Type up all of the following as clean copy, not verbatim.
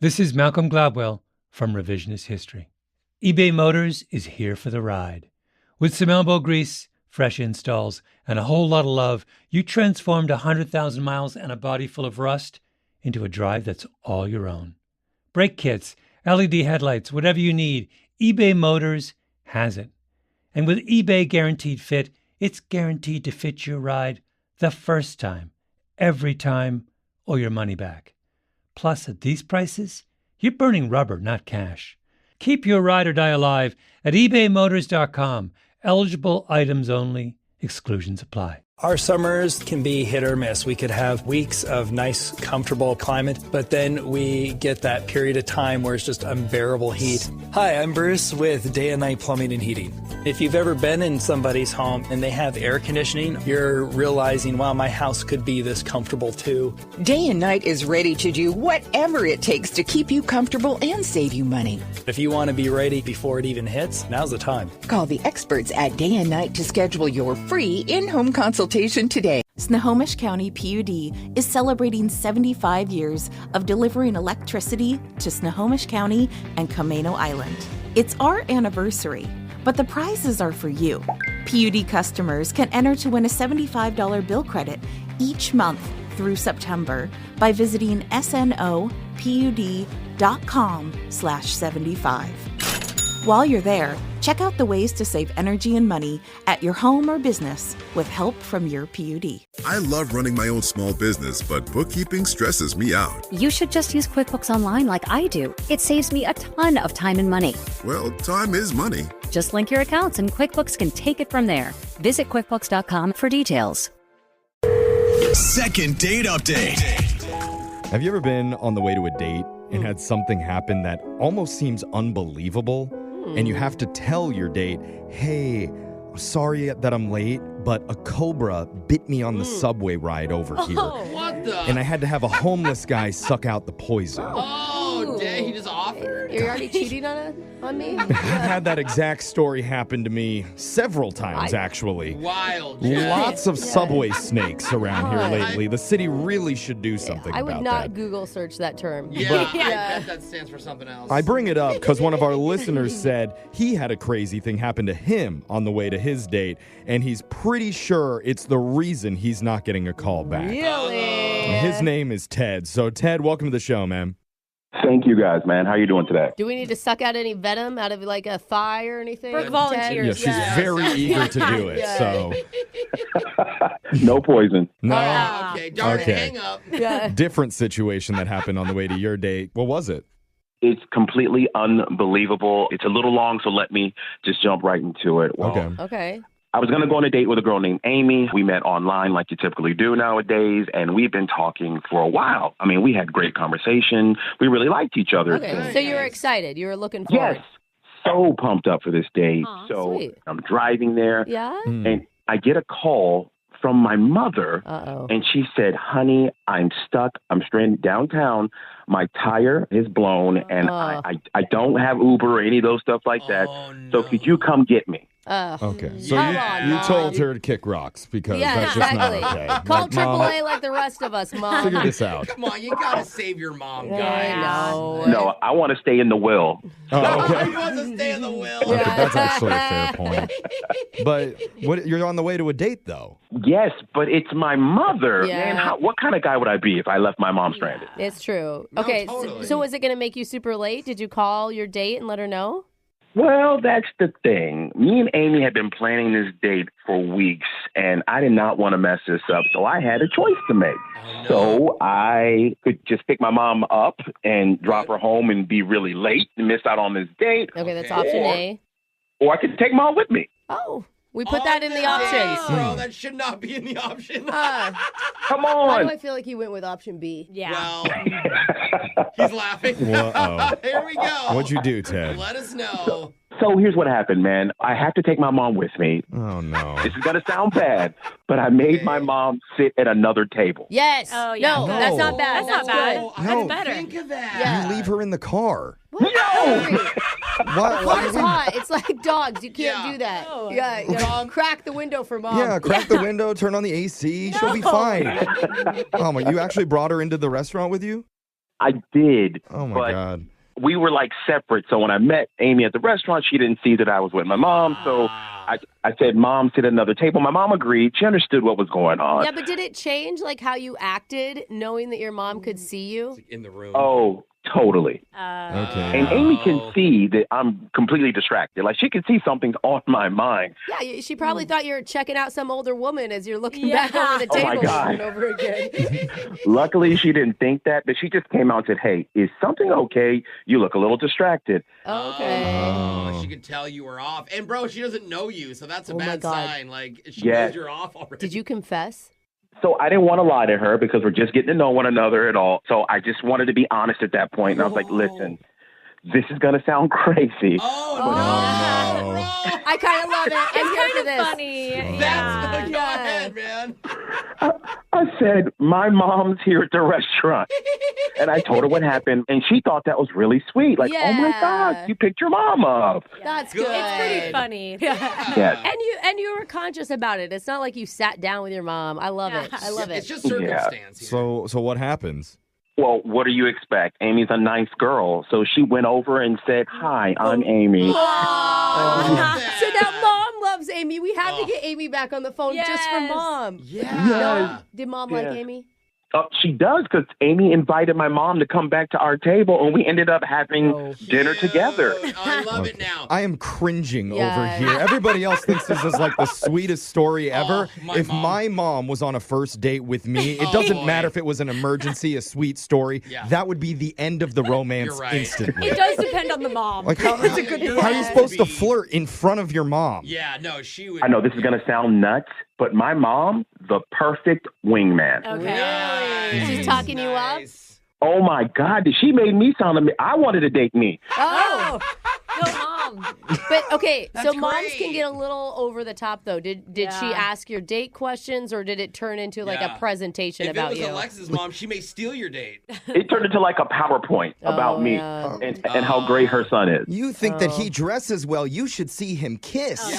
This is Malcolm Gladwell from Revisionist History. eBay Motors is here for the ride. With some elbow grease, fresh installs, and a whole lot of love, you transformed 100,000 miles and a body full of rust into a drive that's all your own. Brake kits, LED headlights, whatever you need, eBay Motors has it. And with eBay Guaranteed Fit, it's guaranteed to fit your ride the first time, every time, or your money back. Plus, at these prices, you're burning rubber, not cash. Keep your ride or die alive at ebaymotors.com. Eligible items only. Exclusions apply. Our summers can be hit or miss. We could have weeks of nice, comfortable climate, but then we get that period of time where it's just unbearable heat. Hi, I'm Bruce with Day and Night Plumbing and Heating. If you've ever been in somebody's home and they have air conditioning, you're realizing, wow, my house could be this comfortable too. Day and Night is ready to do whatever it takes to keep you comfortable and save you money. If you want to be ready before it even hits, now's the time. Call the experts at Day and Night to schedule your free in-home consultation today. Snohomish County PUD is celebrating 75 years of delivering electricity to Snohomish County and Camano Island. It's our anniversary, but the prizes are for you. PUD customers can enter to win a $75 bill credit each month through September by visiting snopud.com/75. While you're there, check out the ways to save energy and money at your home or business with help from your PUD. I love running my own small business, but bookkeeping stresses me out. You should just use QuickBooks Online like I do. It saves me a ton of time and money. Well, time is money. Just link your accounts and QuickBooks can take it from there. Visit QuickBooks.com for details. Second date update. Have you ever been on the way to a date and had something happen that almost seems unbelievable? And you have to tell your date, hey, sorry that I'm late, but a cobra bit me on the subway ride over here. What the? And I had to have a homeless guy suck out the poison. Oh, dang, he just offered? You're already cheating on me? I've had that exact story happen to me several times, actually. Wild, Jack. Lots of subway snakes around here lately. The city really should do something about that. I would not Google search that term. Yeah, I bet that stands for something else. I bring it up because one of our listeners said he had a crazy thing happen to him on the way to his date, and he's pretty sure it's the reason he's not getting a call back. Really? His name is Ted. So, Ted, welcome to the show, man. Thank you, guys, man. How you doing today? Do we need to suck out any venom out of like a thigh or anything? Brooke volunteers. Yeah, she's very eager to do it. So, No poison. no. Okay, darn it, hang up. Yeah. Different situation that happened on the way to your date. What was it? It's completely unbelievable. It's a little long, so let me just jump right into it. Well, Okay. I was going to go on a date with a girl named Amy. We met online like you typically do nowadays, and we've been talking for a while. I mean, we had great conversation. We really liked each other. Okay. So you were excited. You were looking forward. Yes. So pumped up for this date. Aw, so sweet. I'm driving there, Yeah? and I get a call from my mother, Uh-oh. and she said, honey, I'm stuck. I'm stranded downtown. My tire is blown, and I don't have Uber or any of those stuff like that. So could you come get me? Okay. So Come on, you Mom. told her to kick rocks because Yeah, that's just exactly. not okay. Call Like, Mom, AAA like the rest of us, Mom. figure this out. Come on, you gotta save your mom, I guys. know. No, I want to stay in the will. Oh, okay. He wants to stay in the will. Okay, that's actually a fair point. But you're on the way to a date, though. Yes, but it's my mother. Yeah. Man, what kind of guy would I be if I left my mom stranded? It's true. No, Okay, totally. so was it going to make you super late? Did you call your date and let her know? Well, that's the thing. Me and Amy had been planning this date for weeks, and I did not want to mess this up, so I had a choice to make. So I could just pick my mom up and drop her home and be really late and miss out on this date. Okay, that's option A. Or I could take mom with me. Oh, we put that in the options. Bro, that should not be in the option. Come Why do on. I feel like he went with option B? Yeah. Well, he's laughing. Uh-oh. Here we go. What'd you do, Ted? Let us know. So here's what happened, man. I had to take my mom with me. Oh, no. This is going to sound bad, but I made my mom sit at another table. Yes. Oh, yeah. No, No. that's not bad. That's not bad. Oh, I No. didn't better. think of that. Yeah. You leave her in the car. No. Why Car's hot. It's like dogs. You can't Yeah. do that. No. Yeah, you gotta crack the window for mom. Yeah, crack the window, turn on the AC. She'll be fine. Oh, my, you actually brought her into the restaurant with you? I did. Oh, my but God. we were like separate. So when I met Amy at the restaurant, she didn't see that I was with my mom. So I said, Mom, sit at another table. My mom agreed. She understood what was going on. Yeah, but did it change like how you acted knowing that your mom could see you? In the room. Oh, totally. Okay. And Amy can see that I'm completely distracted. Like, she can see something's on my mind. Yeah, she probably thought you were checking out some older woman as you're looking back over the Oh, table my God. over and over again. Luckily, she didn't think that, but she just came out and said, hey, is something okay? You look a little distracted. Okay. Oh, she could tell you were off. And, bro, she doesn't know you, so that's a Oh, my bad God. sign. Like, she Yes. knows you're off already. Did you confess? So I didn't want to lie to her because we're just getting to know one another and all. So I just wanted to be honest at that point. And I was like, listen, this is going to sound crazy. Oh, Oh, no, no. bro. I kind of love it. I'm here for this. funny. That's go Yeah. ahead, man. I said, my mom's here at the restaurant. And I told her what happened. And she thought that was really sweet. Like, oh, my Yeah. God, you picked your mom up. That's Good. good. It's pretty funny. Yes. And you were conscious about it. It's not like you sat down with your mom. I love it. I love it. It's just circumstance here. So what happens? Well, what do you expect? Amy's a nice girl. So she went over and said, hi, I'm Amy. Oh, So now mom loves Amy. We have to get Amy back on the phone just for Yes. mom. Yeah. Did mom like Yes. Amy? She does, because Amy invited my mom to come back to our table, and we ended up having dinner together. I love it now. I am cringing over Yeah. here. Everybody else thinks this is like the sweetest story ever. Oh, My mom was on a first date with me, it Oh, doesn't boy. matter if it was an emergency, a sweet story. Yeah. That would be the end of the romance You're right. instantly. It does depend on the mom. Like, how are you supposed to flirt in front of your mom? Yeah, no, she would. I know this is going to sound nuts, but my mom, the perfect wingman. Okay. Nice. She's talking you up? Nice. Oh, my God. She made me sound I wanted to date me. Oh. Go mom. But okay, so That's moms great. can get a little over the top though. Did she Yeah. ask your date questions or did it turn into like Yeah. a presentation If about it was you? Alexa's mom, she may steal your date. It turned into like a PowerPoint about me yeah. and how great her son is. You think that he dresses well, you should see him kiss. See,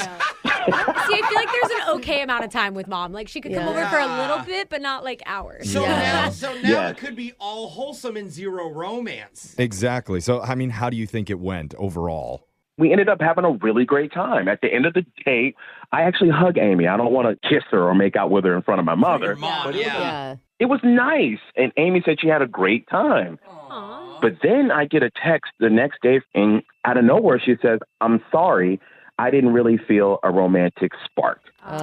I feel like there's an okay amount of time with mom. Like she could come Yeah. over for a little bit, but not like hours. So Yeah. now Yes. it could be all wholesome and zero romance. Exactly. So, I mean, how do you think it went overall? We ended up having a really great time. At the end of the date, I actually hug Amy. I don't want to kiss her or make out with her in front of my mother. Your mom, But Yeah. it was nice. And Amy said she had a great time. Aw. But then I get a text the next day, and out of nowhere, she says, I'm sorry. I didn't really feel a romantic spark. Oh,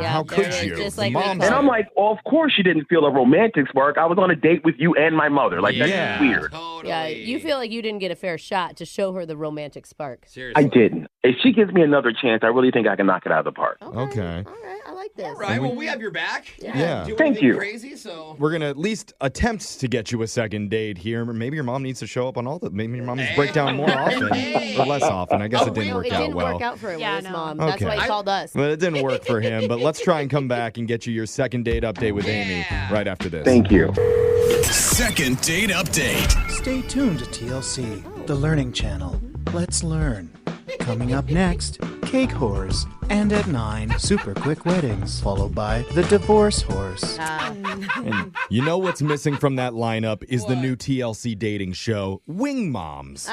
yeah. How there could it is, you? Just like Mom's we And call I'm like, well, of course you didn't feel a romantic spark. I was on a date with you and my mother. Like, Yeah. that's weird. Totally. Yeah, you feel like you didn't get a fair shot to show her the romantic spark. Seriously. I didn't. If she gives me another chance, I really think I can knock it out of the park. Okay. All right, I like this. All right, well, we have your back. Yeah. Do Thank anything you. Crazy, so. We're going to at least attempt to get you a second date here. Maybe your mom needs to show up on all the. Maybe your mom needs to break down more often or less often. I guess Oh, it didn't No, work it out didn't well. work out for him Yeah, with his no. mom. That's Okay. why he called us. But it didn't work for him. But let's try and come back and get you your second date update with Amy right after this. Thank you. Second date update. Stay tuned to TLC, the Learning Channel. Let's learn. Coming up next, cake whores. And at 9, super quick weddings, followed by the divorce horse. And you know what's missing from that lineup is the new TLC dating show, Wing Moms.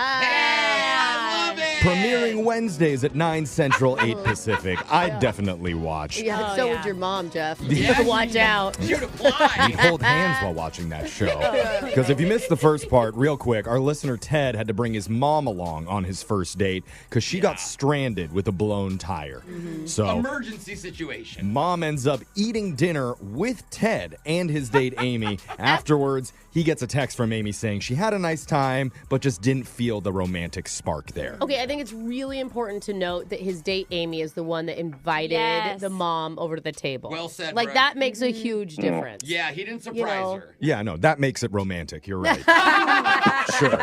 Premiering Wednesdays at 9 Central, 8 Pacific. I'd definitely watch. Yeah, Oh, so yeah. would your mom, Jeff. Yeah. Watch out. You'd apply. We'd hold hands while watching that show. Because if you missed the first part, real quick, our listener Ted had to bring his mom along on his first date because she got stranded with a blown tire. So Emergency situation. mom ends up eating dinner with Ted and his date Amy. Afterwards, he gets a text from Amy saying she had a nice time, but just didn't feel the romantic spark there. Okay, I think it's really important to note that his date Amy is the one that invited Yes. the mom over to the table. Well said, Like Brooke. that makes a huge difference. Yeah, he didn't surprise You know. her. Yeah, no, that makes it romantic. You're right. Sure.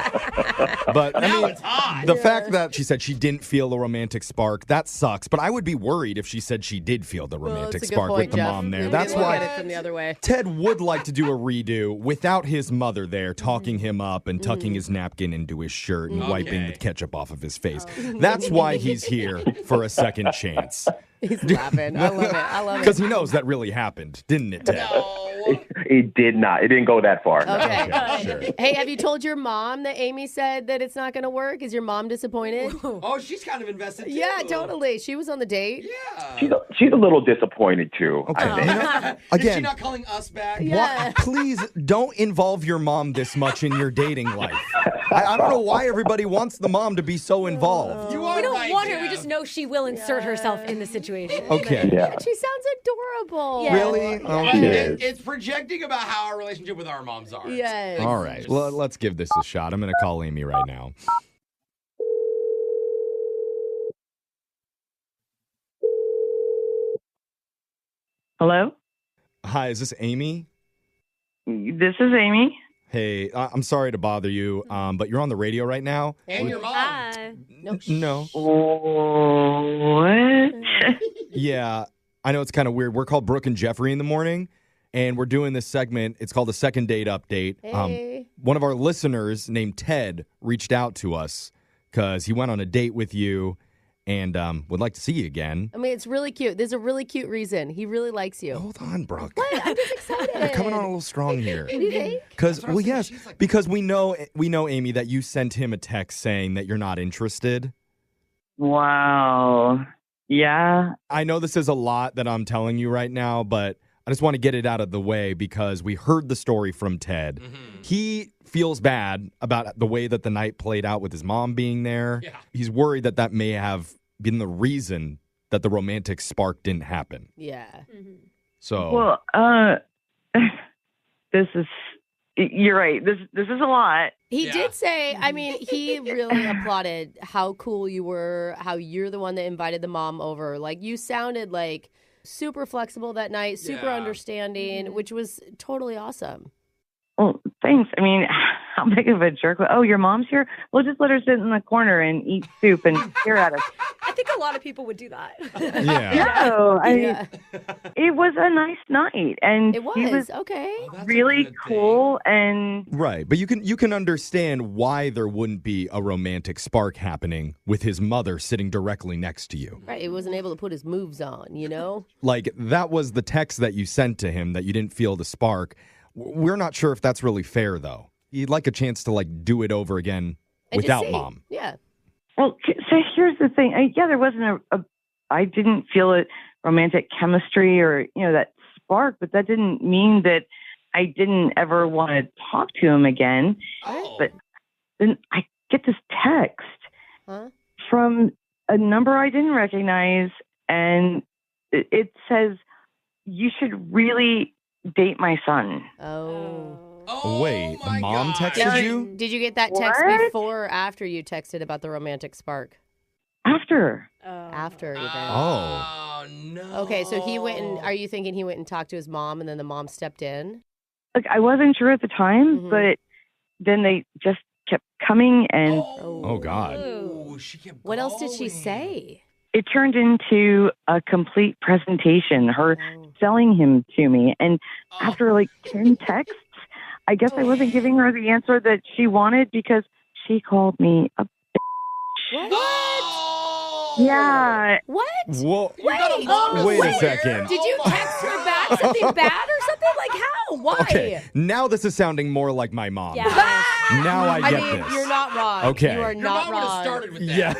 But I Now mean, it's hot. the fact that she said she didn't feel a romantic spark, that sucks. But I would be worried if she said she did feel the Well, romantic that's a good spark point, with the Jeff. mom there. You That's can look why at it from the other way. Ted would like to do a redo without his mother there talking him up and tucking his napkin into his shirt and wiping the ketchup off of his face. That's why he's here for a second chance. He's laughing. I love it. I love it. Because he knows that really happened, didn't it, Ted? No. It did not. It didn't go that far. no. Okay. Sure. Hey, have you told your mom that Amy said that it's not going to work? Is your mom disappointed? Oh, she's kind of invested too. Yeah, totally. She was on the date. Yeah. She's a little disappointed too. Okay. I think. Is she Again, not calling us back? Yeah. please don't involve your mom this much in your dating life. I don't know why everybody wants the mom to be so involved. You are We don't right, want her. Jeff. We just know she will insert herself in the situation. Okay. Yeah. She sounds adorable. Yeah. Really? But Okay. it's projecting about how our relationship with our moms are. Yes. All right. Well, let's give this a shot. I'm going to call Amy right now. Hello? Hi, is this Amy? This is Amy. Hey, I'm sorry to bother you, but you're on the radio right now. And your mom. Hi. No. What? Yeah, I know it's kind of weird. We're called Brooke and Jeffrey in the morning, and we're doing this segment. It's called the Second Date Update. Hey. One of our listeners named Ted reached out to us because he went on a date with you and would like to see you again. I mean, it's really cute. There's a really cute reason. He really likes you. Hold on, Brooke. What? I'm just excited. You're coming on a little strong here. You think? Because, well, yes, because we know, Amy, that you sent him a text saying that you're not interested. Wow. Yeah. I know this is a lot that I'm telling you right now, but I just want to get it out of the way because we heard the story from Ted. Mm-hmm. He feels bad about the way that the night played out with his mom being there. Yeah. He's worried that that may have been the reason that the romantic spark didn't happen. Yeah. So, Well, this is, you're right. This is a lot. He did say, I mean, he really applauded how cool you were, how you're the one that invited the mom over. Like, you sounded like super flexible that night, super Yeah. understanding, which was totally awesome. Well, thanks. I mean, how big of a jerk? Oh, your mom's here? We'll just let her sit in the corner and eat soup and stare at us. I think a lot of people would do that. yeah. No, I mean, Yeah. it was a nice night, and It he was okay. Oh, that's a really good cool. And Right, but you can understand why there wouldn't be a romantic spark happening with his mother sitting directly next to you. Right. He wasn't able to put his moves on, you know? Like, that was the text that you sent to him that you didn't feel the spark. We're not sure if that's really fair, though. You'd like a chance to, like, do it over again And just without see. mom. Yeah. well, so here's the thing. There wasn't I didn't feel a romantic chemistry or, that spark, but that didn't mean that I didn't ever want to talk to him again. Oh. But then I get this text Huh? from a number I didn't recognize, and it says, "You should really date my son." Oh. Oh, Wait, my mom God. texted you? Did you get that text What? before or after you texted about the romantic spark? After. After, even. Oh. No. Okay, so he went and, are you thinking he went and talked to his mom and then the mom stepped in? Like, I wasn't sure at the time, Mhm. but then they just kept coming, and Oh, God. Oh, she kept What else did she going. say? it turned into a complete presentation, her Oh. selling him to me. And after like 10 texts, I guess I wasn't giving her the answer that she wanted because she called me a yeah. What? Whoa. Wait, Wait a second. Did you text her back something bad or something? Like how? Why? Okay, now this is sounding more like my mom. Yeah. Now I get mean, this. you're not wrong. Okay. You are Your not mom would have wrong. started with that. Yeah.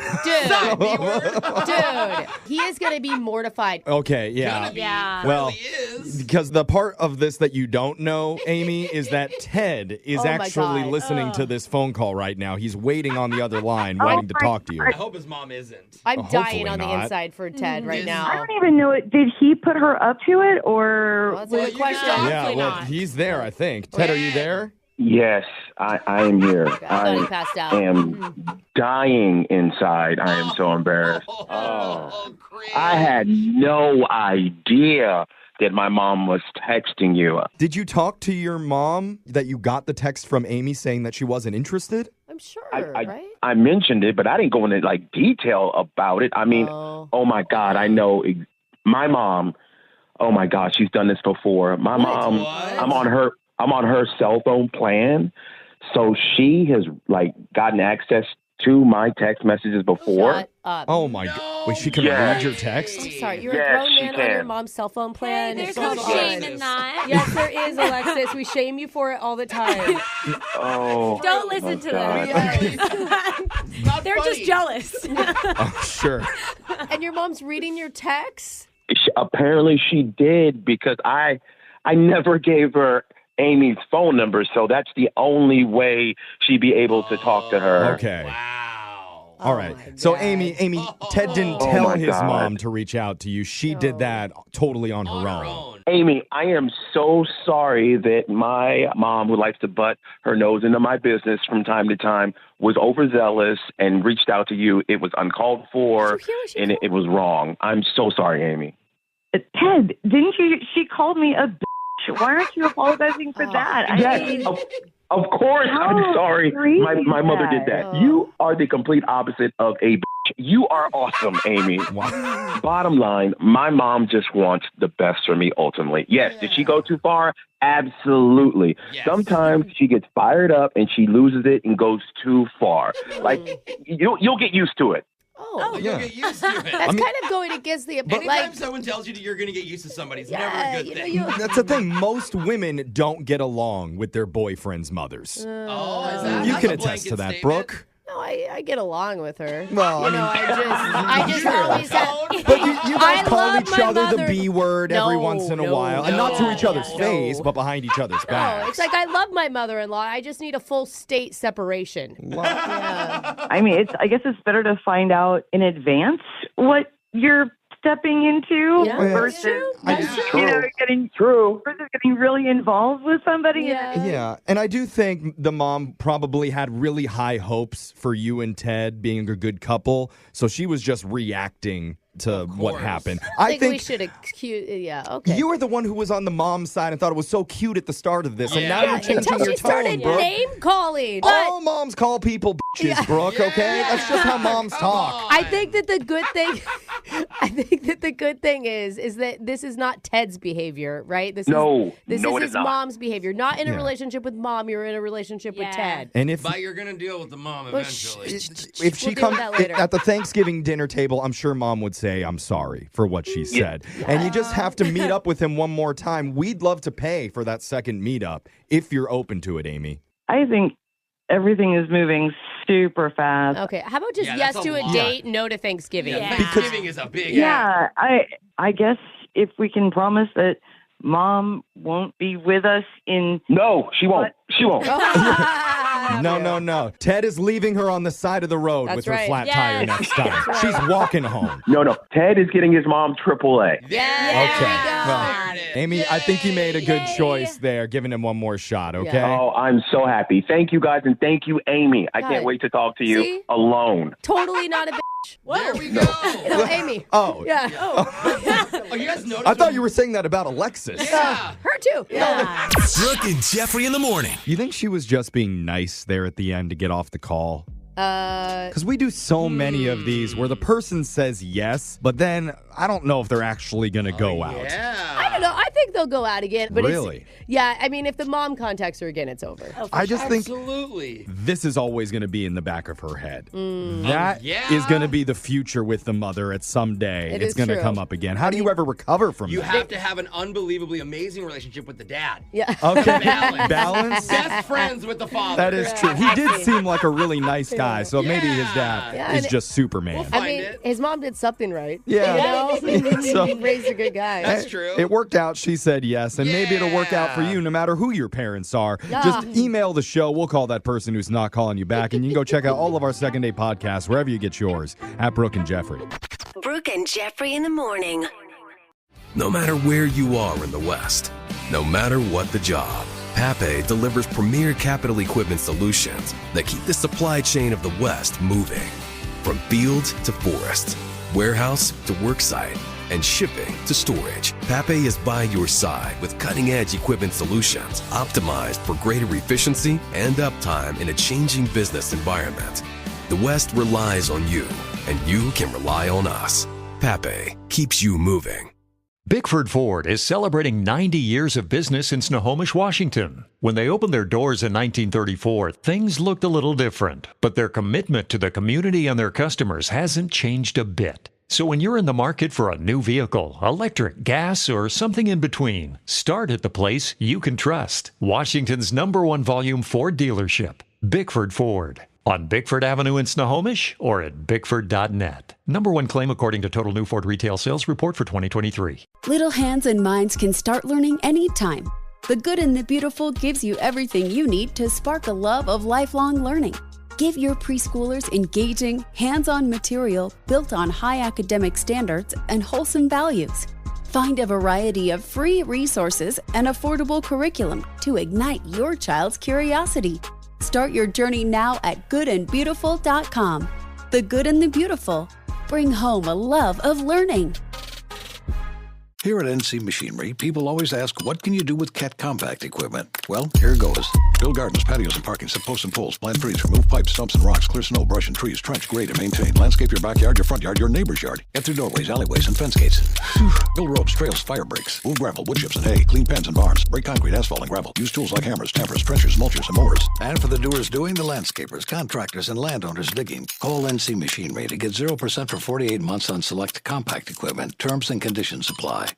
Dude, he is going to be mortified. Okay, yeah. Gonna be. Yeah. Well, Really is. because the part of this that you don't know, Amy, is that Ted is Oh my actually God. listening to this phone call right now. He's waiting on the other line, wanting to talk to you. I hope his mom isn't. I'm Hopefully dying on the not. inside for Ted right I now. don't even know it. Did he put her up to it or? Well, that's a good question. Yeah, well, he's there, I think. Ted, are you there? Yes, I am here. I thought he I passed out. am dying inside. I am so embarrassed. Oh, I had no idea that my mom was texting you. Did you talk to your mom that you got the text from Amy saying that she wasn't interested? I'm sure, right? I mentioned it, but I didn't go into like detail about it. I mean, oh my God, I know my mom. Oh my God, she's done this before. My mom, I'm on her cell phone plan, so she has like gotten access to my text messages before. Shut up. Oh, my God. Wait, she can Yes. read your text? I'm sorry, you're Yes, a grown she man on your can. mom's cell phone plan. There's Come no on. shame in that. Yes, there is, Alexis. We shame you for it all the time. Oh. Don't listen to God. them. They're just jealous. Oh, sure. And your mom's reading your texts? Apparently she did, because I never gave her Amy's phone number, so that's the only way she'd be able to talk to her. Okay. Wow. All right. So, Amy, Ted didn't Oh, tell my his God. mom to reach out to you. She did that totally on her own. Amy, I am so sorry that my mom, who likes to butt her nose into my business from time to time, was overzealous and reached out to you. It was uncalled for, and it was wrong. I'm so sorry, Amy. Ted, didn't you? She called me a bitch. Why aren't you apologizing for that? Yes, of course I'm sorry. My mother did that. You are the complete opposite of a bitch. You are awesome, Amy. Bottom line, my mom just wants the best for me ultimately. Yes, did she go too far? Absolutely. Sometimes she gets fired up and she loses it and goes too far. Like, you'll get used to it. Oh, You'll get used to it. That's kind of going against the... Anytime someone tells you that you're going to get used to somebody, it's never a good thing. That's the thing. Most women don't get along with their boyfriend's mothers. Is that You that's can a attest to blanket that, statement? Brooke. No, I get along with her. Well, you know, I just always have... But you guys call love each my other mother. the B word every once in a while. And not to each other's face, but behind each other's No, backs. it's like I love my mother-in-law. I just need a full state separation. I mean, I guess it's better to find out in advance what you're stepping into versus getting really involved with somebody. Yeah, and I do think the mom probably had really high hopes for you and Ted being a good couple, so she was just reacting to what happened. I think we should excuse... Yeah, okay. You were the one who was on the mom's side and thought it was so cute at the start of this, and now you're changing Until your she started tone, Brooke. name-calling. All moms call people bitches, Brooke, okay? That's just how moms talk. I think that the good thing... I think that the good thing is that this is not Ted's behavior, right? This is it his is not. mom's behavior. Not in a relationship with mom, you're in a relationship with Ted. And But you're going to deal with the mom eventually. If she We'll deal comes with that later. at the Thanksgiving dinner table, I'm sure mom would say, I'm sorry for what she said. And you just have to meet up with him one more time. We'd love to pay for that second meetup if you're open to it, Amy. I think everything is moving super fast. Okay, how about just Yeah, yes that's a to a lot. date, no to Thanksgiving? Yeah, Thanksgiving is a big Yeah, I guess if we can promise that Mom won't be with us in... No, she won't. She won't. No. Ted is leaving her on the side of the road with her flat tire next time. She's walking home. No. Ted is getting his mom AAA. Okay. Well, Amy, I think you made a good choice there, giving him one more shot, okay? Oh, I'm so happy. Thank you, guys, and thank you, Amy. I God. can't wait to talk to you See? alone. Totally not a bitch. There we go. No, Amy. Oh. Yeah. Oh, you guys noticed? I thought you were saying that about Alexis. Yeah. Her too. Yeah. Brooke and Jeffrey in the morning. You think she was just being nice there at the end to get off the call? Because we do so many of these where the person says yes, but then I don't know if they're actually going to go out. I don't know. I think they'll go out again. But Really? I mean, if the mom contacts her again, it's over. I just think Absolutely. this is always going to be in the back of her head. Mm. That is going to be the future with the mother at some day. It It's is going to true. come up again. How do you ever recover from You that? have to have an unbelievably amazing relationship with the dad. Yeah. Okay. Balance. Best friends with the father. That is true. He did seem like a really nice guy, so maybe his dad Yeah, is and- just Superman. I mean, his mom did something right. Yeah. You know? So- He raised a good guy. It worked out. She said yes, and maybe it'll work out for you no matter who your parents are. Just email the show. We'll call that person who's not calling you back, and you can go check out all of our Second Date podcasts wherever you get yours at Brooke and Jeffrey. Brooke and Jeffrey in the morning. No matter where you are in the West, no matter what the job, Pape delivers premier capital equipment solutions that keep the supply chain of the West moving. From field to forest, warehouse to worksite, and shipping to storage, Pape is by your side with cutting-edge equipment solutions optimized for greater efficiency and uptime in a changing business environment. The West relies on you, and you can rely on us. Pape keeps you moving. Bickford Ford is celebrating 90 years of business in Snohomish, Washington. When they opened their doors in 1934, things looked a little different, but their commitment to the community and their customers hasn't changed a bit. So when you're in the market for a new vehicle, electric, gas, or something in between, start at the place you can trust. Washington's #1 volume Ford dealership, Bickford Ford. On Bickford Avenue in Snohomish or at bickford.net. #1 claim according to Total New Ford Retail Sales Report for 2023. Little hands and minds can start learning anytime. The Good and the Beautiful gives you everything you need to spark a love of lifelong learning. Give your preschoolers engaging, hands-on material built on high academic standards and wholesome values. Find a variety of free resources and affordable curriculum to ignite your child's curiosity. Start your journey now at goodandbeautiful.com. The Good and the Beautiful. Bring home a love of learning. Here at NC Machinery, people always ask, what can you do with Cat compact equipment? Well, here goes. Build gardens, patios, and parking, set posts and poles, plant trees, remove pipes, stumps, and rocks, clear snow, brush, and trees, trench, grade, and maintain. Landscape your backyard, your front yard, your neighbor's yard. Get through doorways, alleyways, and fence gates. Build roads, trails, fire breaks. Move gravel, wood chips, and hay. Clean pens and barns. Break concrete, asphalt, and gravel. Use tools like hammers, tampers, trenchers, mulchers, and mowers. And for the doers doing, the landscapers, contractors, and landowners digging, call NC Machinery to get 0% for 48 months on select compact equipment. Terms and conditions apply.